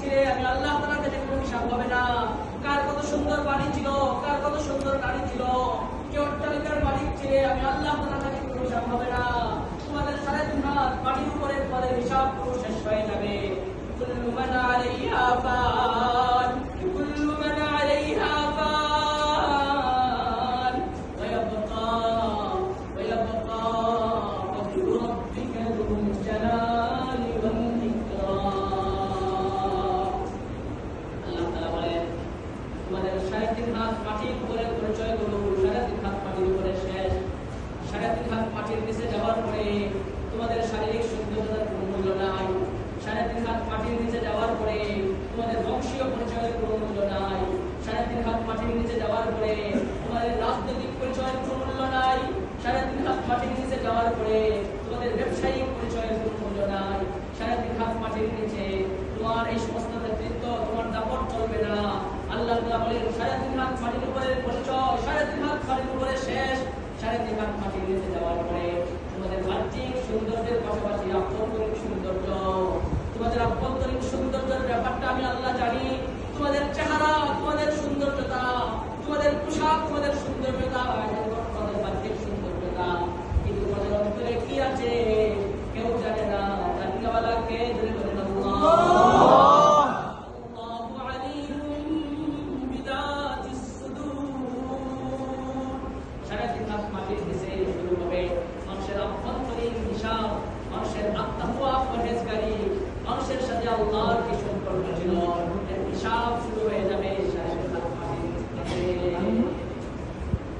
ছিলে আমি আল্লাহ তাআলার কাছে কোনো হিসাব হবে না। কার কত সুন্দর বাড়ি ছিল, কার কত সুন্দর গাড়ি ছিল, কে অট্টালিকার মালিক ছিলে আমি আল্লাহ তাআলার কাছে কোনো হিসাব হবে না। তোমাদের সাড়ে 3 হাত মাটির উপরে তোমাদের হিসাব পুরো শেষ হয়ে যাবে। কুল্লু মান আলাইহা ফান, কুল্লু মান আলাইহা ফান, ওয়া ইয়াবকা ওয়াজহু রাব্বিকা যুল জালালি ওয়াল ইকরাম। আল্লাহ তাআলা বলেন তোমাদের 3.5 হাত মাটির উপরে পরিচয় করো, 3.5 হাত মাটির উপরে শেষ। 3.5 হাত মাটির নিচে যাওয়ার পরে তোমাদের শারীরিক সৌন্দর্যের কোনো মূল্য নাই। 3.5 হাত মাটির নিচে যাওয়ার পরে তোমাদের বংশীয় পরিচয়ের কোনো মূল্য নাই। 3.5 হাত মাটির নিচে যাওয়ার পরে তোমাদের রাজনৈতিক পরিচয়ের কোনো মূল্য নাই। 3.5 হাত মাটির নিচে যাওয়ার পরে তোমাদের ব্যবসায়িক পরিচয়ের কোনো মূল্য নাই। 3.5 হাত মাটির নিচে তোমার এই সমস্ত নেতৃত্ব, তোমার দাপট চলবে না। আল্লাহ তাআলা বলেন 3.5 হাত মাটির উপরে পরিচয়, 3.5 হাত মাটির উপরে শেষ। 3.5 হাত মাটির নিচে যাওয়ার পরে তোমাদের বাহ্যিক সৌন্দর্যের পাশাপাশি আভ্যন্তরীণ সৌন্দর্য, তোমাদের আভ্যন্তরীণ সৌন্দর্যের ব্যাপারটা আমি আল্লাহ জানি।